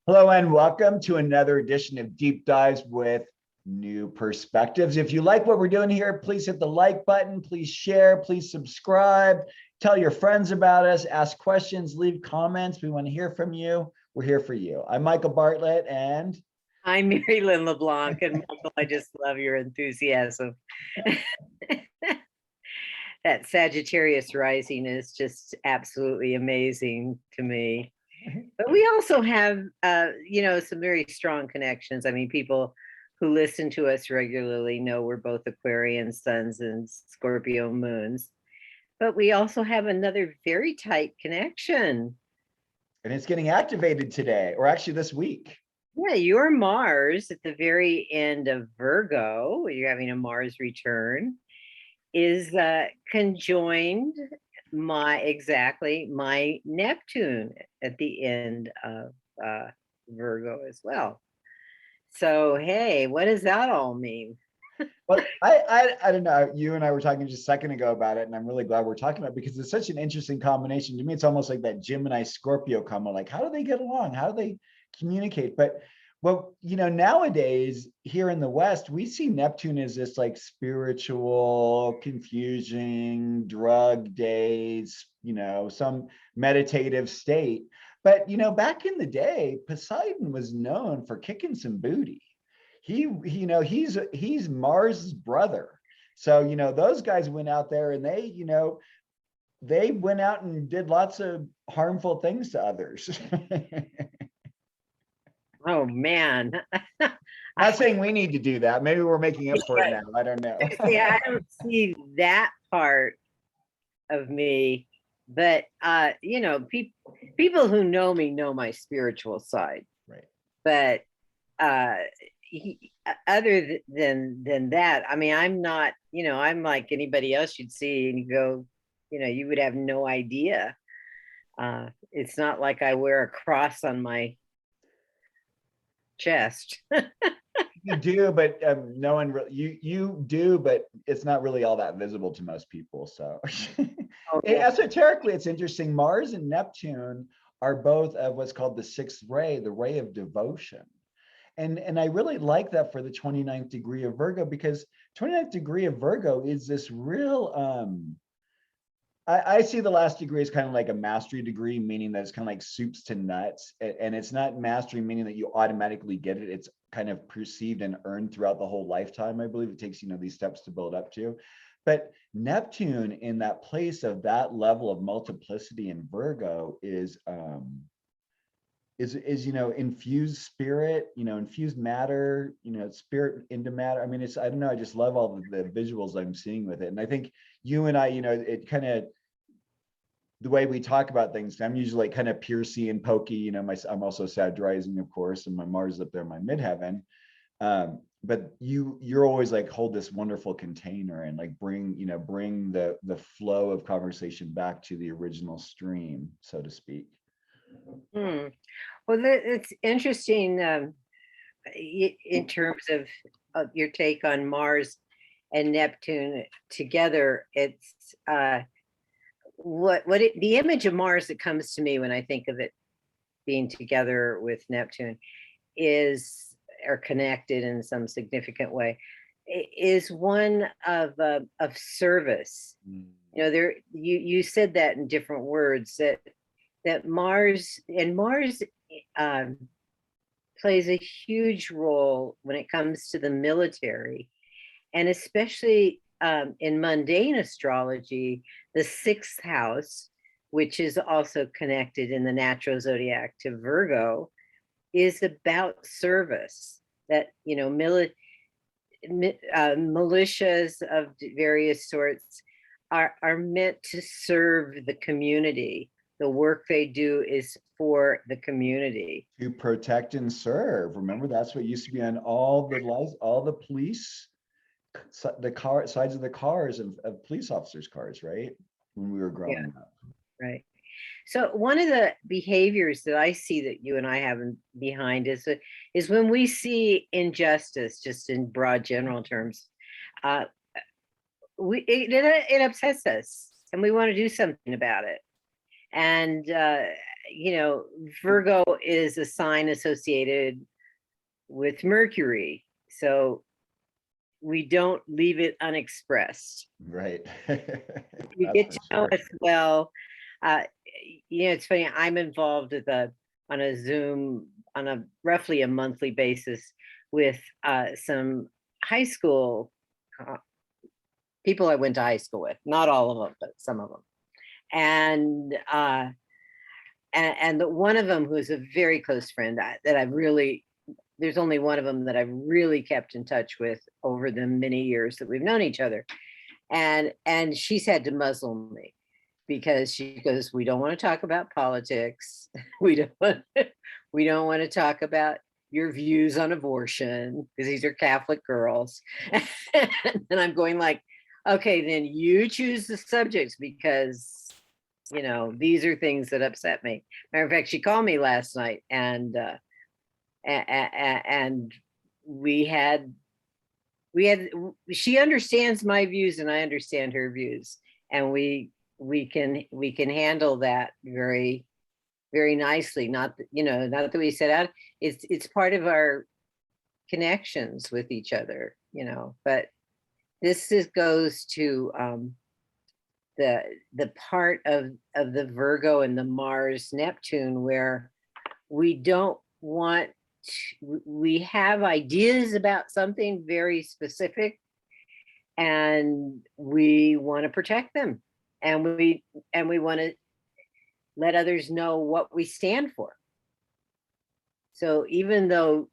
Hello and welcome to another edition of Deep Dives with New Perspectives. If you like what we're doing here, please hit the like button, please share, please subscribe, tell your friends about us, ask questions, leave comments. We want to hear from you. We're here for you. I'm Michael Bartlett and I'm Merrylin LeBlanc, and Michael, I just love your enthusiasm. That Sagittarius rising is just absolutely amazing to me. But we also have, some very strong connections. I mean, people who listen to us regularly know we're both Aquarian suns and Scorpio moons. But we also have another very tight connection. and it's getting activated today, or actually this week. Yeah, your Mars at the very end of Virgo, you're having a Mars return, is conjoined my Neptune at the end of Virgo as well. So hey, what does that all mean? Well, I don't know. You and I were talking just a second ago about it, and I'm really glad we're talking about it because it's such an interesting combination. To me, it's almost like that Gemini Scorpio combo. Like, how do they get along? How do they communicate? But well, nowadays here in the West, we see Neptune as this like spiritual, confusing, drug days, some meditative state. But back in the day, Poseidon was known for kicking some booty. He's Mars's brother. So, those guys went out there and they went out and did lots of harmful things to others. Oh man. Not saying we need to do that. Maybe we're making up for it now. I don't know. See, I don't see that part of me, but people who know me know my spiritual side. Right. But other than that, I mean, I'm not, I'm like anybody else you'd see and you go, you would have no idea. It's not like I wear a cross on my chest. You do, but no one really, you do, but it's not really all that visible to most people. So esoterically, it's interesting. Mars and Neptune are both of what's called the sixth ray, the ray of devotion. And I really like that for the 29th degree of Virgo, because 29th degree of Virgo is this real, I see the last degree as kind of like a mastery degree, meaning that it's kind of like soups to nuts. And it's not mastery, meaning that you automatically get it. It's kind of perceived and earned throughout the whole lifetime. I believe it takes, these steps to build up to. But Neptune in that place of that level of multiplicity in Virgo is infused spirit, infused matter, spirit into matter. I mean, I don't know, I just love all the visuals I'm seeing with it. And I think you and I, it kind of, the way we talk about things, I'm usually like kind of piercy and pokey, I'm also Sag rising, of course, and my Mars is up there in my midheaven. But you're always like hold this wonderful container and like bring the flow of conversation back to the original stream, so to speak. Well, it's interesting in terms of your take on Mars and Neptune together. It's the image of Mars that comes to me when I think of it being together with Neptune or connected in some significant way, is one of service. You said that in different words, that Mars plays a huge role when it comes to the military, and especially in mundane astrology, the sixth house, which is also connected in the natural zodiac to Virgo, is about service. That militias of various sorts are meant to serve the community. The work they do is for the community. To protect and serve. Remember, that's what used to be on all the police, the sides of the cars of police officers' cars, right? When we were growing up. Right. So one of the behaviors that I see that you and I have behind is when we see injustice, just in broad general terms, it upsets us and we want to do something about it. And Virgo is a sign associated with Mercury. So we don't leave it unexpressed. Right. You That's get for to know sure. us well. Uh, it's funny, I'm involved with on a Zoom on a roughly a monthly basis with some high school uh, people I went to high school with, not all of them, but some of them. And one of them who's a very close friend that I've really, there's only one of them that I've really kept in touch with over the many years that we've known each other. And she's had to muzzle me because she goes, we don't want to talk about politics. We don't want to talk about your views on abortion because these are Catholic girls. And I'm going like, okay, then you choose the subjects because these are things that upset me. Matter of fact, she called me last night and we had she understands my views and I understand her views, and we can handle that very, very nicely. Not not that we set out, it's part of our connections with each other, but this goes to the part of the Virgo and the Mars Neptune where we don't want we have ideas about something very specific and we want to protect them, and we want to let others know what we stand for. So even though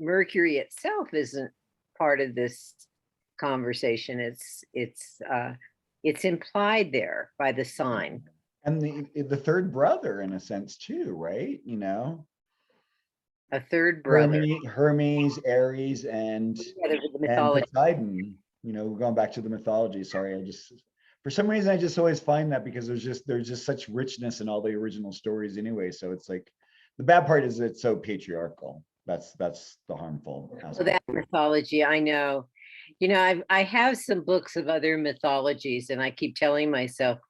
Mercury itself isn't part of this conversation, it's implied there by the sign. And the third brother in a sense too, right? A third brother. Hermes, Aries, and The mythology. Poseidon. Going back to the mythology. Sorry, for some reason I just always find that because there's just such richness in all the original stories anyway. So it's like the bad part is it's so patriarchal. That's the harmful aspect. So that mythology, I know. I have some books of other mythologies, and I keep telling myself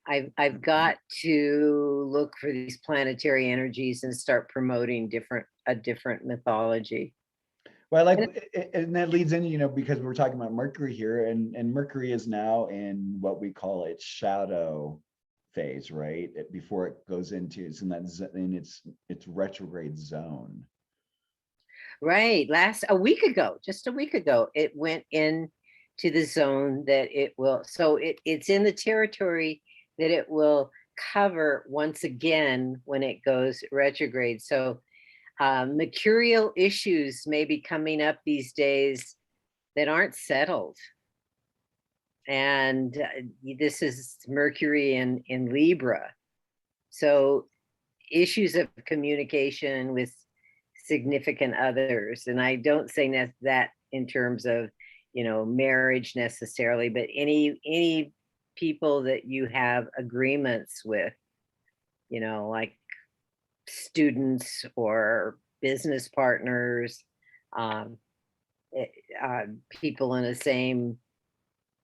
I've got to look for these planetary energies and start promoting a different mythology. Well, and that leads in, because we're talking about Mercury here, and Mercury is now in what we call its shadow phase, right? Before it goes into its retrograde zone. Right. Just a week ago, it went into the zone that it will. So it's in the territory that it will cover once again when it goes retrograde. So mercurial issues may be coming up these days that aren't settled. And this is Mercury in Libra. So issues of communication with significant others. And I don't say that in terms of, marriage necessarily, but any people that you have agreements with, like students or business partners, people in the same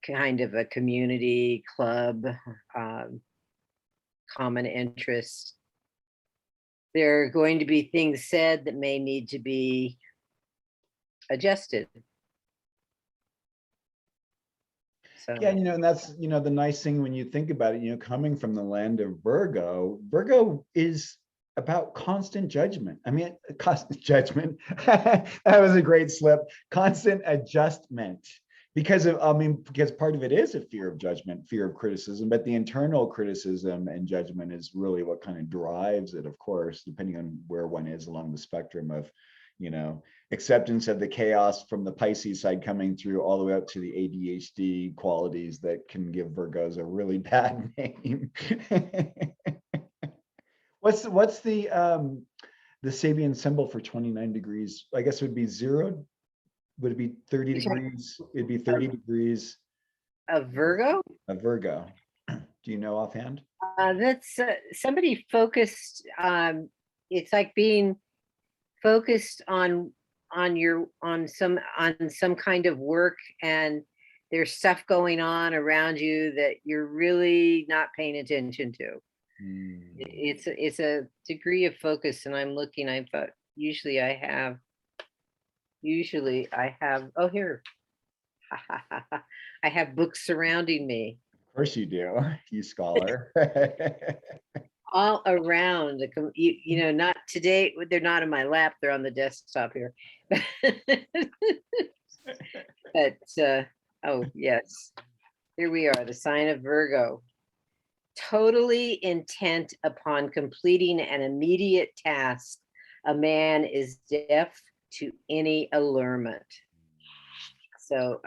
kind of a community club, common interest. There are going to be things said that may need to be adjusted. So yeah, and that's the nice thing when you think about it, coming from the land of Virgo is about constant judgment. I mean, constant judgment. That was a great slip. Constant adjustment. Because part of it is a fear of judgment, fear of criticism, but the internal criticism and judgment is really what kind of drives it, of course, depending on where one is along the spectrum of, acceptance of the chaos from the Pisces side coming through all the way up to the ADHD qualities that can give Virgos a really bad name. What's the Sabian symbol for 29 degrees? I guess it would be 0. Would it be 30 degrees? It'd be 30 degrees. Of Virgo? Of Virgo. Do you know offhand? That's somebody focused. It's like being focused on some kind of work, and there's stuff going on around you that you're really not paying attention to. It's a degree of focus, and I'm looking. I thought usually I have. Oh, here. I have books surrounding me Of course you do, you scholar. all around. You know, not today. They're not in my lap. They're on the desktop here. But oh yes, here we are. The sign of Virgo. Totally intent upon completing an immediate task, a man is deaf to any allurement. So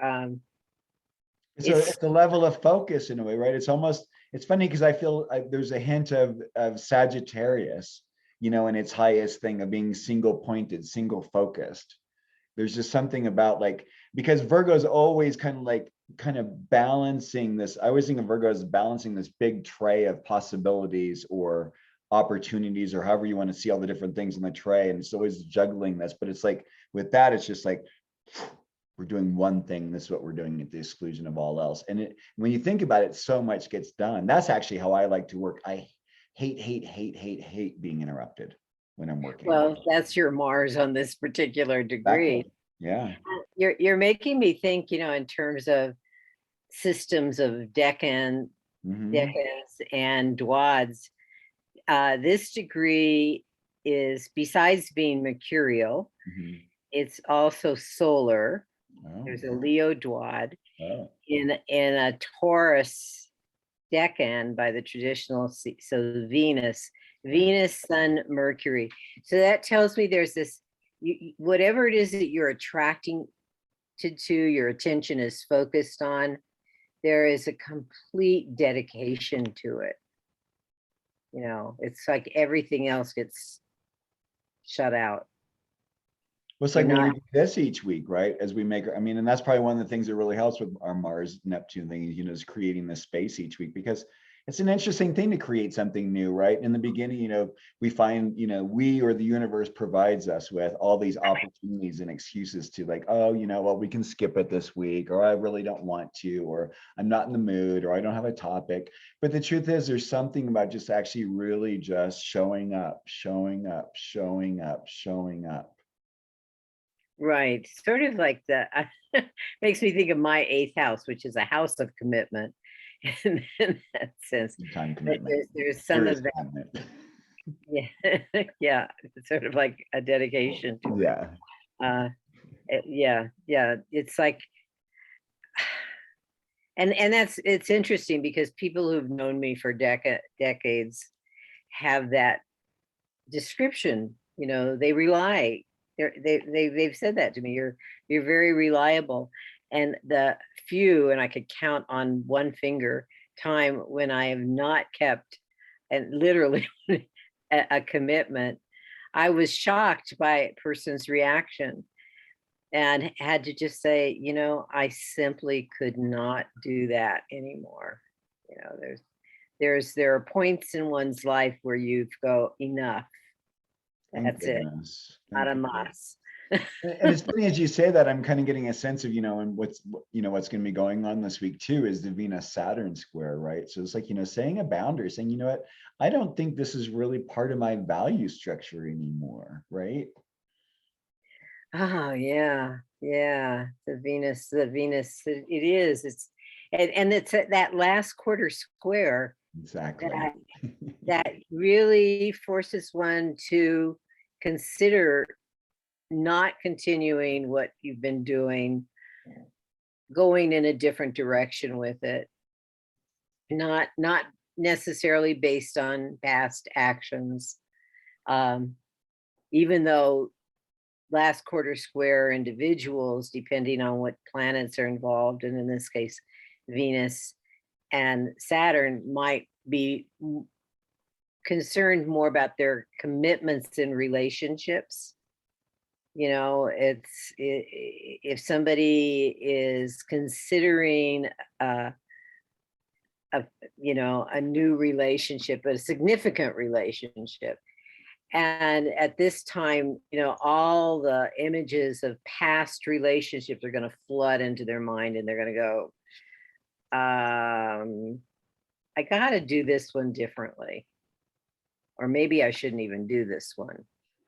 So it's the level of focus in a way, right? It's almost, it's funny because I feel there's a hint of Sagittarius, you know, in its highest thing of being single pointed, single focused. There's just something about like, because Virgo's always kind of balancing this. I always think of Virgo as balancing this big tray of possibilities or opportunities, or however you want to see all the different things on the tray. And it's always juggling this, but it's like with that, it's just like, we're doing one thing. This is what we're doing at the exclusion of all else. And when you think about it, so much gets done. That's actually how I like to work. I hate being interrupted when I'm working. well, that's your Mars on this particular degree. Exactly. Yeah. You're making me think, you know, in terms of systems of decans and dwads. This degree is, besides being mercurial, it's also solar. Oh. There's a Leo dwad in a Taurus decan by the traditional, so Venus, Sun, Mercury. So that tells me there's this, whatever it is that you're attracting to, your attention is focused on, there is a complete dedication to it. You know, it's like everything else gets shut out. Well, it's like when we do this each week, right? As we make, I mean, and that's probably one of the things that really helps with our Mars Neptune thing, you know, is creating this space each week, because it's an interesting thing to create something new, right? In the beginning, you know, we find, you know, we or the universe provides us with all these opportunities and excuses to like, oh, you know, well, we can skip it this week, or I really don't want to, or I'm not in the mood, or I don't have a topic. But the truth is, there's something about just actually really just showing up. Right. Sort of like the, makes me think of my 8th house, which is a house of commitment. In that sense. Time commitment. There's some of that. Yeah. Yeah. It's sort of like a dedication to it. Yeah. It's like, and it's interesting because people who've known me for decades have that description. You know, they rely. They've said that to me. You're very reliable, and the few, and I could count on one finger, time when I have not kept, and literally a commitment. I was shocked by a person's reaction and had to just say, you know, I simply could not do that anymore. You know, there are points in one's life where you go, enough. That's it. Not a must. And it's funny as you say that, I'm kind of getting a sense of, you know, and what's going to be going on this week too is the Venus Saturn square, right? So it's like, you know, saying a boundary, saying, you know what, I don't think this is really part of my value structure anymore, right? Oh yeah, the Venus, it is. It's and it's that last quarter square. Exactly. That really forces one to consider not continuing what you've been doing, going in a different direction with it, not necessarily based on past actions. Even though last quarter square individuals, depending on what planets are involved, and in this case, Venus and Saturn, might be concerned more about their commitments in relationships. You know, if somebody is considering a new relationship, a significant relationship, and at this time, you know, all the images of past relationships are going to flood into their mind, and they're going to go, I got to do this one differently. or maybe I shouldn't even do this one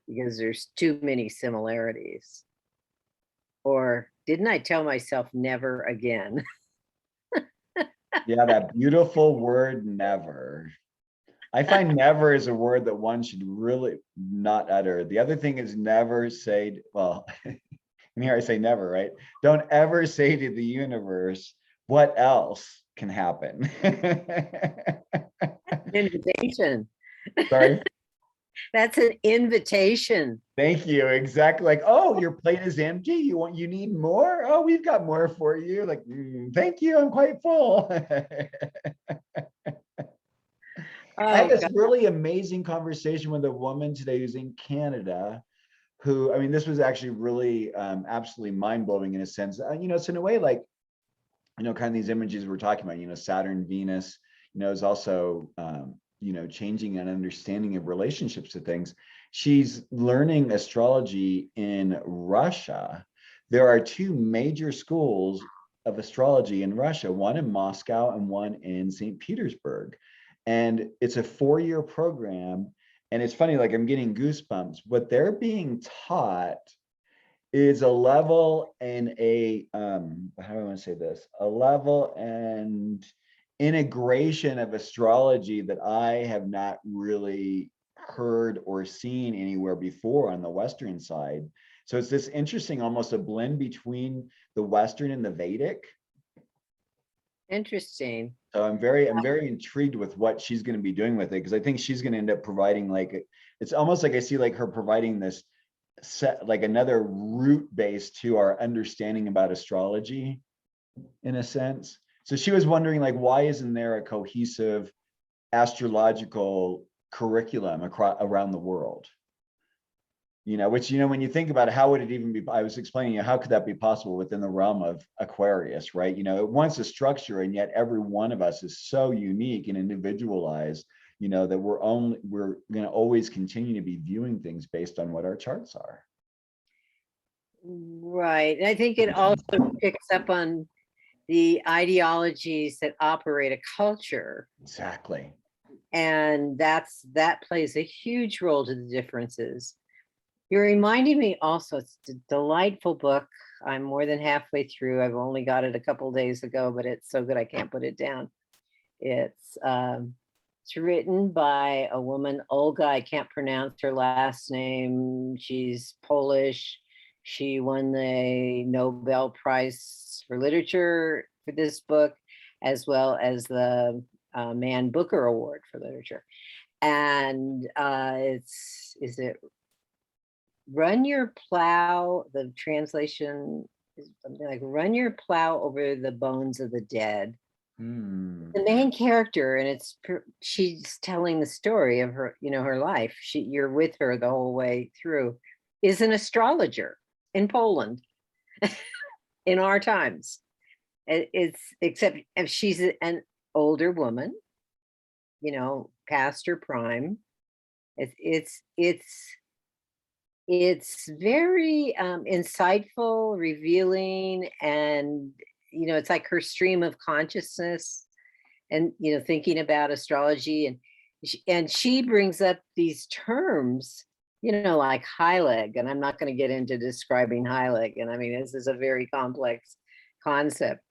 because there's too many similarities. Or didn't I tell myself never again? Yeah, that beautiful word, never. I find never is a word that one should really not utter. The other thing is never say, well, and here I say never, right? Don't ever say to the universe, what else can happen? Invitation. Sorry. That's an invitation. Thank you. Exactly. Like, oh, your plate is empty. You need more? Oh, we've got more for you. Like, thank you. I'm quite full. I had Oh, this God. really amazing conversation with a woman today who's in Canada who, I mean, this was actually really absolutely mind-blowing in a sense. It's in a way like, kind of these images we're talking about, Saturn, Venus, is also, changing an understanding of relationships to things. She's learning astrology in Russia. There are two major schools of astrology in Russia, one in Moscow and one in St. Petersburg. And it's a 4-year program. And it's funny, like I'm getting goosebumps. What they're being taught is a level and how do I want to say this? A level and integration of astrology that I have not really heard or seen anywhere before on the Western side. So it's this interesting, almost a blend between the Western and the Vedic. Interesting. So I'm very intrigued with what she's going to be doing with it, because I think she's going to end up providing it's almost like I see like her providing this set, like another root base to our understanding about astrology in a sense. So she was wondering, like, why isn't there a cohesive astrological curriculum around the world? Which, when you think about it, how would it even be? I was explaining, how could that be possible within the realm of Aquarius, right? It wants a structure, and yet every one of us is so unique and individualized, that we're going to always continue to be viewing things based on what our charts are. Right. And I think it also picks up on the ideologies that operate a culture. Exactly. And that plays a huge role to the differences. You're reminding me also, it's a delightful book. I'm more than halfway through. I've only got it a couple days ago, but it's so good I can't put it down. It's written by a woman, Olga. I can't pronounce her last name. She's Polish. She won the Nobel Prize for Literature for this book, as well as the Man Booker Award for Literature. And is it Run Your Plow? The translation is something like Run Your Plow Over the Bones of the Dead. The main character, and she's telling the story of her, her life. You're with her the whole way through, is an astrologer in Poland in our times. Except if she's an older woman, past her prime. It's very insightful, revealing, and it's like her stream of consciousness, and thinking about astrology, and she brings up these terms, like high leg, and I'm not going to get into describing high leg, and I mean this is a very complex concept,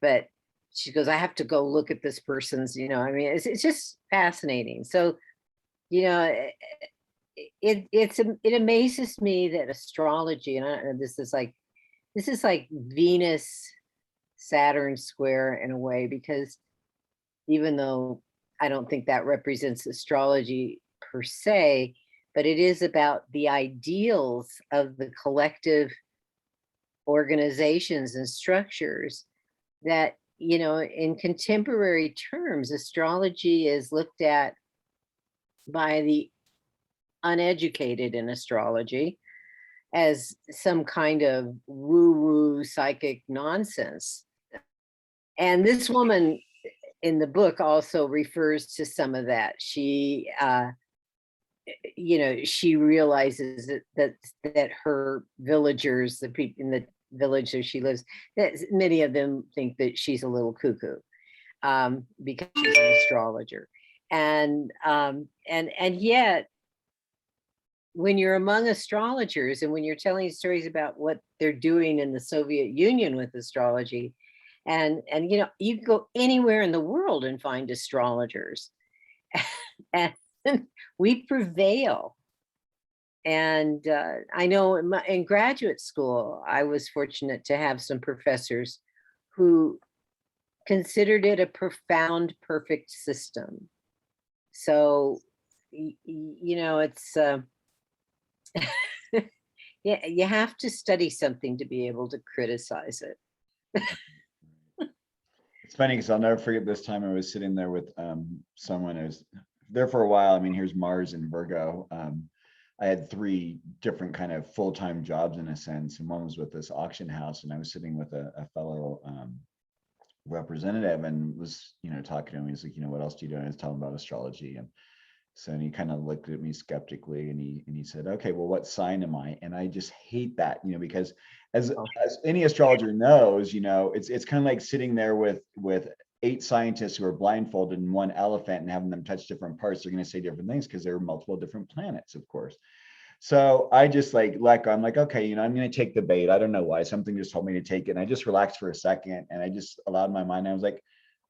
but she goes, I have to go look at this person's, it's just fascinating. So it amazes me that astrology, and this is like Venus Saturn square in a way, because even though I don't think that represents astrology per se, but it is about the ideals of the collective organizations and structures that, in contemporary terms, astrology is looked at by the uneducated in astrology as some kind of woo-woo psychic nonsense. And this woman in the book also refers to some of that. She she realizes that her villagers, the people in the village where she lives, that many of them think that she's a little cuckoo, because she's an astrologer. And yet, when you're among astrologers and when you're telling stories about what they're doing in the Soviet Union with astrology, and you can go anywhere in the world and find astrologers, and we prevail. And I know in graduate school, I was fortunate to have some professors who considered it a profound, perfect system. So, it's yeah, you have to study something to be able to criticize it. It's funny because I'll never forget this time I was sitting there with someone who was there for a while. I mean, here's Mars and Virgo. I had 3 different kind of full-time jobs in a sense, and one was with this auction house, and I was sitting with a fellow representative and was, talking to him. He's like, what else do you do? And I was telling him about astrology, and so he kind of looked at me skeptically, and he said, okay, well, what sign am I? And I just hate that, because as any astrologer knows, it's kind of like sitting there with 8 scientists who are blindfolded and 1 elephant and having them touch different parts. They're going to say different things because there are multiple different planets, of course. So I just let go. I'm like, okay, I'm going to take the bait. I don't know why. Something just told me to take it. And I just relaxed for a second, and I just allowed my mind. I was like,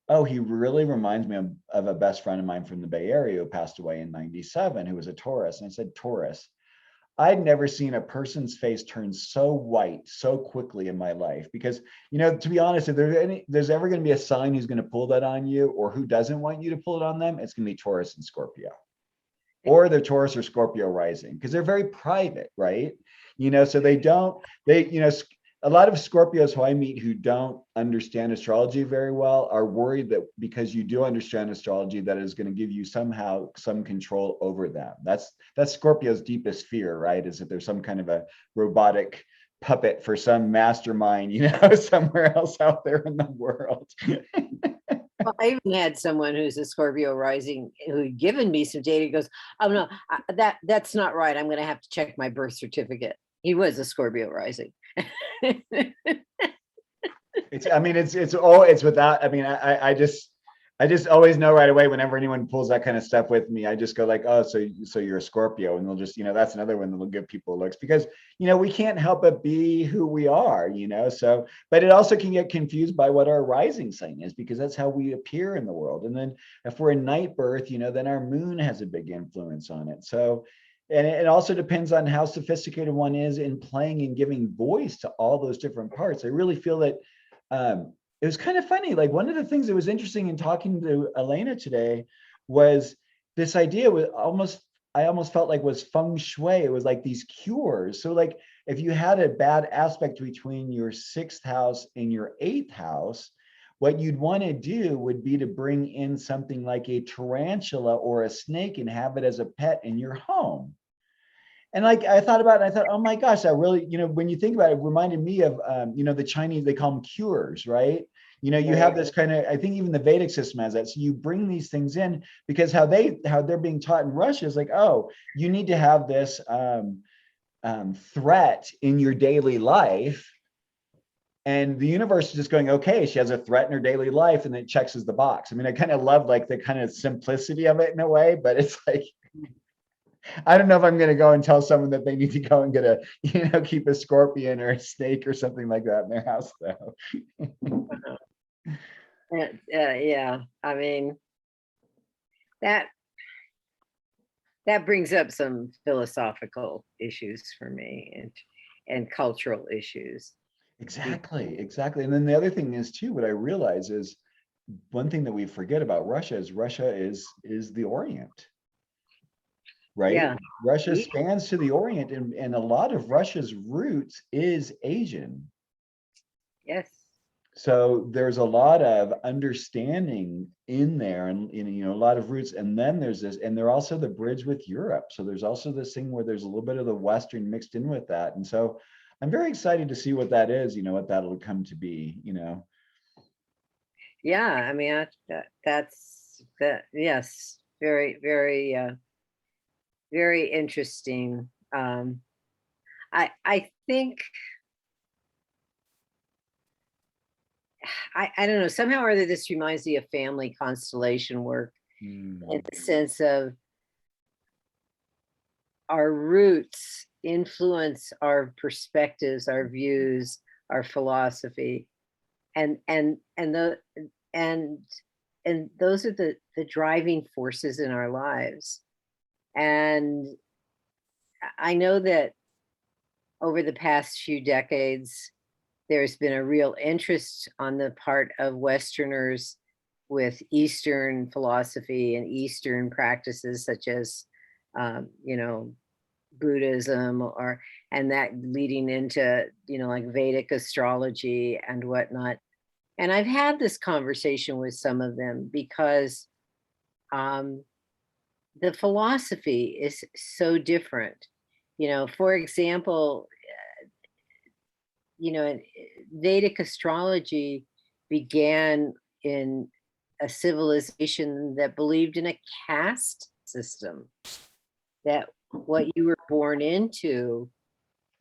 oh, he really reminds me of a best friend of mine from the Bay Area who passed away in '97, who was a Taurus. And I said, Taurus. I'd never seen a person's face turn so white so quickly in my life, because, to be honest, if there's ever going to be a sign who's going to pull that on you, or who doesn't want you to pull it on them, it's going to be Taurus and Scorpio, or they're Taurus or Scorpio rising, because they're very private, right? So a lot of Scorpios who I meet who don't understand astrology very well are worried that because you do understand astrology, that is going to give you somehow some control over them. That's Scorpio's deepest fear, right? Is that there's some kind of a robotic puppet for some mastermind, somewhere else out there in the world. Well, I even had someone who's a Scorpio rising who had given me some data. He goes, oh no, that's not right. I'm going to have to check my birth certificate. He was a Scorpio rising. It's without, I just always know right away whenever anyone pulls that kind of stuff with me. I just go like, oh, so you're a Scorpio, and they'll just, that's another one that'll give people looks, because we can't help but be who we are, so, but it also can get confused by what our rising sign is, because that's how we appear in the world. And then if we're a night birth, then our moon has a big influence on it. So, and it also depends on how sophisticated one is in playing and giving voice to all those different parts. I really feel that it was kind of funny. Like, one of the things that was interesting in talking to Elena today was this idea I almost felt like was feng shui. It was like these cures. So like, if you had a bad aspect between your 6th house and your 8th house, what you'd want to do would be to bring in something like a tarantula or a snake and have it as a pet in your home. And like, I thought about it, I thought, oh my gosh, that really, when you think about it, reminded me of, the Chinese, they call them cures, right? You have this kind of, I think even the Vedic system has that. So you bring these things in, because how they're being taught in Russia is like, oh, you need to have this threat in your daily life. And the universe is just going, okay, she has a threat in her daily life, and it checks as the box. I mean, I kind of love like the kind of simplicity of it in a way, but it's like, I don't know if I'm going to go and tell someone that they need to go and get keep a scorpion or a snake or something like that in their house, though. Yeah, I mean, that brings up some philosophical issues for me, and cultural issues. Exactly. And then the other thing is too, what I realize is, one thing that we forget about Russia is the Orient, right? Yeah. Russia spans to the Orient, and a lot of Russia's roots is Asian. Yes. So there's a lot of understanding in there, and a lot of roots. And then there's this, and they're also the bridge with Europe. So there's also this thing where there's a little bit of the Western mixed in with that. And so I'm very excited to see what that is, what that'll come to be, Yeah, I mean, that's yes, very, very, very interesting. I think, I don't know, somehow or other this reminds me of family constellation work, in the sense of our roots influence our perspectives, our views, our philosophy, and and and those are the driving forces in our lives. And I know that over the past few decades, there's been a real interest on the part of Westerners with Eastern philosophy and Eastern practices, such as, you know, Buddhism, or and that leading into, you know, like Vedic astrology and whatnot. And I've had this conversation with some of them because um, the philosophy is so different. You know, for example, you know, Vedic astrology began in a civilization that believed in a caste system, that what you were born into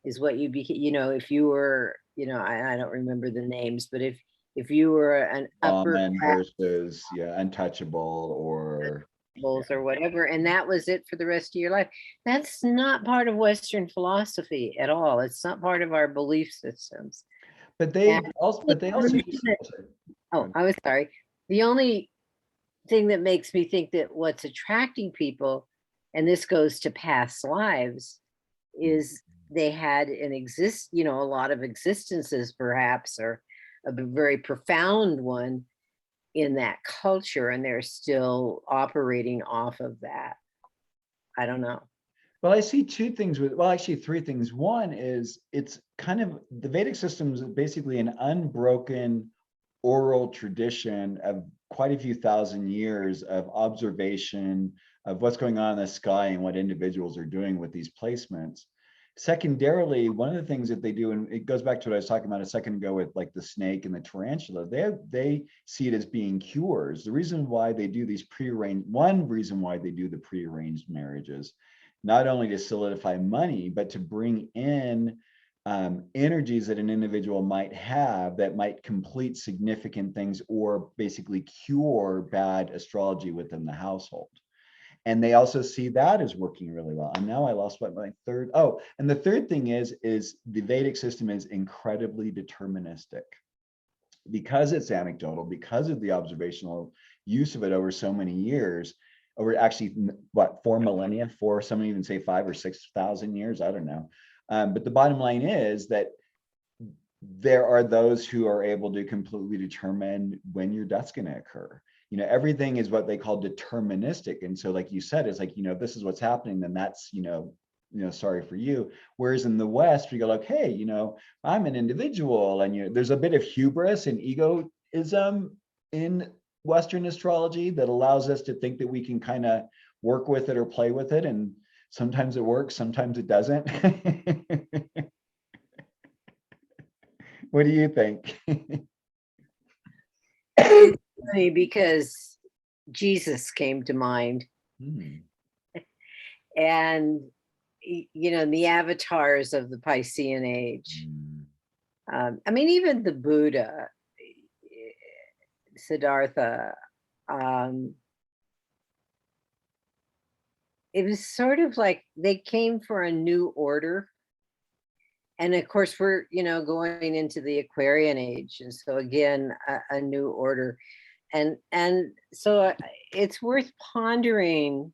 is what you became. You know, if you were, you know, I don't remember the names, but if you were an upper Common versus, yeah, untouchable or, class or whatever, and that was it for the rest of your life. That's not part of Western philosophy at all. It's not part of our belief systems. but And they also the use, oh, I was sorry. The only thing that makes me think that what's attracting people, and this goes to past lives, is they had you know, a lot of existences perhaps, or a very profound one in that culture, and they're still operating off of that. I don't know. well, I see two things with, well, actually three things. One is it's kind of, the Vedic system is basically an unbroken oral tradition of quite a few thousand years of observation of what's going on in the sky and what individuals are doing with these placements. Secondarily, one of the things that they do, and it goes back to what I was talking about a second ago with like the snake and the tarantula, they see it as being cures. The reason why they do these prearranged, one reason why they do the prearranged marriages, not only to solidify money, but to bring in energies that an individual might have that might complete significant things or basically cure bad astrology within the household. And they also see that as working really well. And now I lost what my third, oh, and the third thing is the Vedic system is incredibly deterministic. Because it's anecdotal, because of the observational use of it over so many years, over actually what, 4 millennia, for some even say 5 or 6,000 years, I don't know. But the bottom line is that there are those who are able to completely determine when your death's going to occur. You know, everything is what they call deterministic. And so, like you said, it's like, you know, if this is what's happening, then that's, sorry for you. Whereas in the West, we go like, hey, you know, I'm an individual, and there's a bit of hubris and egoism in Western astrology that allows us to think that we can kind of work with it or play with it. And sometimes it works, sometimes it doesn't. What do you think? It's funny because Jesus came to mind, and you know, the avatars of the Piscean age. I mean, even the Buddha, Siddhartha, it was sort of like they came for a new order. And of course, we're, you know, going into the Aquarian age, and so again, a new order. And so it's worth pondering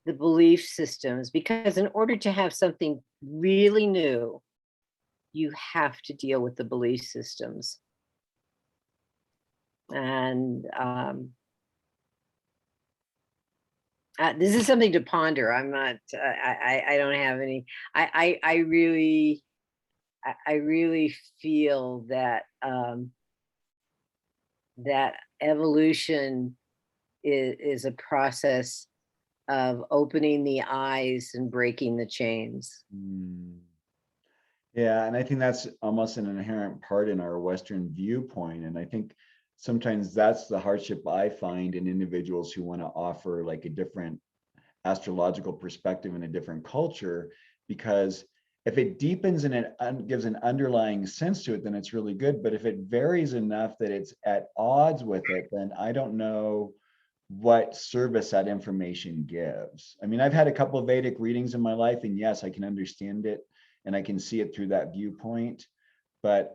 the belief systems, because in order to have something really new, you have to deal with the belief systems. And this is something to ponder. I'm not, I don't have any, I really feel that that evolution is a process of opening the eyes and breaking the chains. Yeah, and I think that's almost an inherent part in our Western viewpoint. And I think sometimes that's the hardship I find in individuals who want to offer like a different astrological perspective in a different culture, because if it deepens and it gives an underlying sense to it, then it's really good. But if it varies enough that it's at odds with it, then I don't know what service that information gives. I mean, I've had a couple of Vedic readings in my life, and yes, I can understand it and I can see it through that viewpoint, but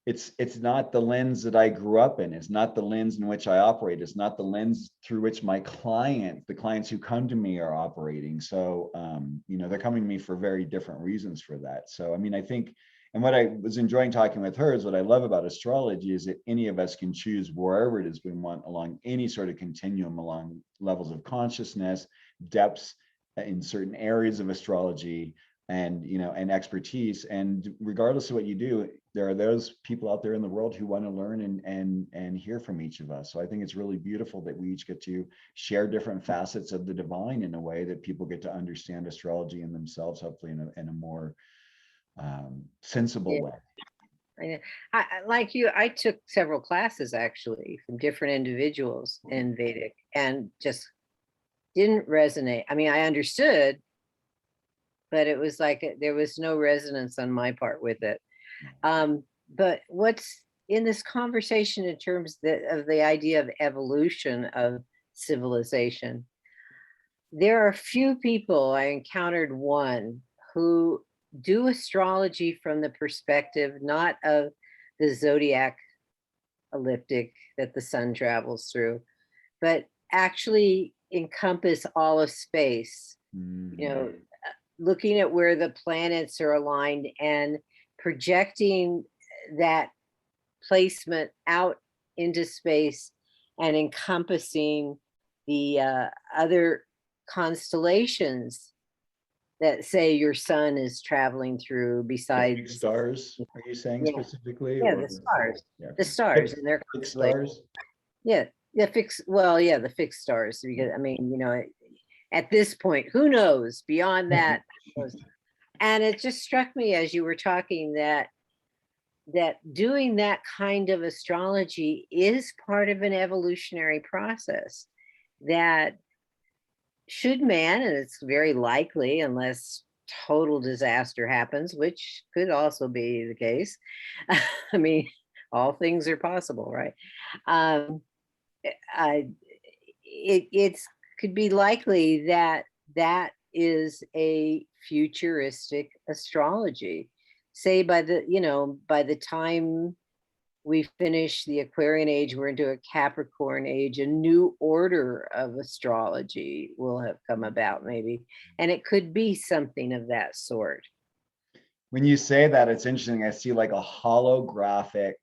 it's not the lens that I grew up in. It's not the lens in which I operate. It's not the lens through which the clients who come to me are operating. So, you know, they're coming to me for very different reasons for that. So, I mean, I think, and what I was enjoying talking with her is what I love about astrology is that any of us can choose wherever it is we want along any sort of continuum, along levels of consciousness, depths in certain areas of astrology, and you know, and expertise. And regardless of what you do, there are those people out there in the world who want to learn and hear from each of us. So I think it's really beautiful that we each get to share different facets of the divine in a way that people get to understand astrology in themselves, hopefully in a more sensible way. Like you, I took several classes actually from different individuals in Vedic and just didn't resonate. I mean, I understood, but it was like there was no resonance on my part with it. But what's in this conversation in terms of the idea of evolution of civilization, there are few people, I encountered one, who do astrology from the perspective not of the zodiac ecliptic that the sun travels through, but actually encompass all of space. You know, looking at where the planets are aligned and projecting that placement out into space and encompassing the other constellations that say your sun is traveling through besides stars, are you saying specifically? Yeah, or? the stars. Yeah. The stars and their stars. Yeah, the fixed, well, yeah, the fixed stars, because I mean, you know, at this point, who knows beyond that? And it just struck me as you were talking that doing that kind of astrology is part of an evolutionary process that should man, and it's very likely unless total disaster happens, which could also be the case. I mean, all things are possible, right? It's could be likely that that is a futuristic astrology. Say by the time we finish the Aquarian age, we're into a Capricorn age, a new order of astrology will have come about maybe. And it could be something of that sort. When you say that, it's interesting. I see like a holographic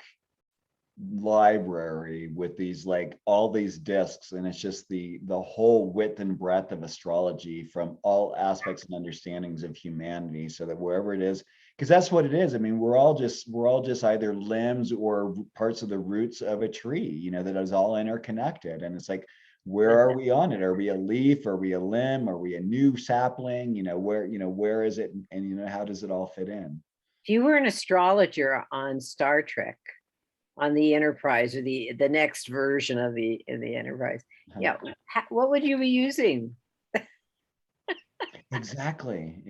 library with these like all these discs, and it's just the whole width and breadth of astrology from all aspects and understandings of humanity, so that wherever it is, because that's what it is. I mean, we're all just either limbs or parts of the roots of a tree, you know, that is all interconnected. And it's like, where are we on it? Are we a leaf? Are we a limb? Are we a new sapling? You know, where is it? And you know, how does it all fit in? If you were an astrologer on Star Trek, on the Enterprise, or the next version of the Enterprise, yeah, what would you be using? Exactly.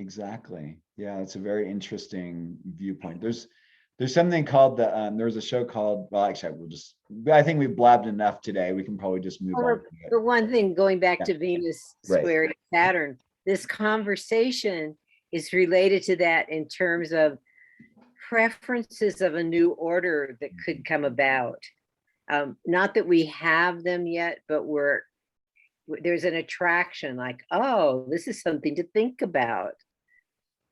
Yeah, it's a very interesting viewpoint. There's something called there's a show called, well, actually, I think we've blabbed enough today. We can probably just move on. For one thing, going back to Venus squared Saturn, this conversation is related to that in terms of preferences of a new order that could come about. Not that we have them yet, but there's an attraction, like, oh, this is something to think about.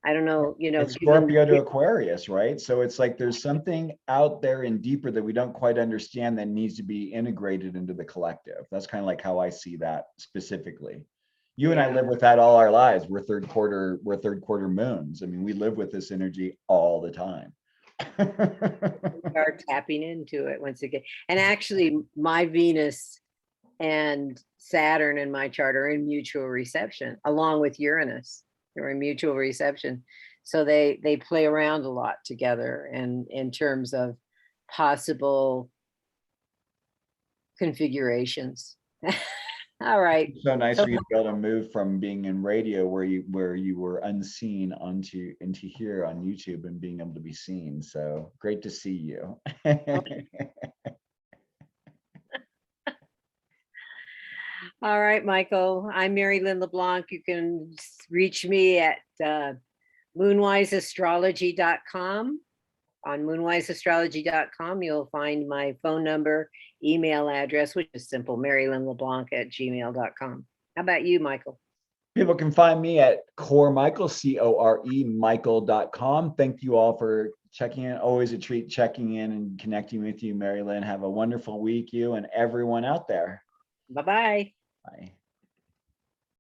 I don't know, you know, it's Scorpio to Aquarius, right? So it's like there's something out there and deeper that we don't quite understand that needs to be integrated into the collective. That's kind of like how I see that specifically. You and I live with that all our lives. We're third quarter moons. I mean, we live with this energy all the time. We are tapping into it once again. And actually, my Venus and Saturn in my chart are in mutual reception, along with Uranus. They're in mutual reception. So they play around a lot together, and in terms of possible configurations. All right. It's so nice for you to be able to move from being in radio where you were unseen into here on YouTube and being able to be seen. So great to see you. All right, Michael. I'm Merrylin LeBlanc. You can reach me at moonwiseastrology.com. On moonwiseastrology.com, you'll find my phone number, email address, which is simple, marylinleblanc@gmail.com. How about you, Michael? People can find me at Core Michael, CORE Michael.com. Thank you all for checking in. Always a treat checking in and connecting with you, Merrylin. Have a wonderful week, you and everyone out there. Bye-bye. Bye.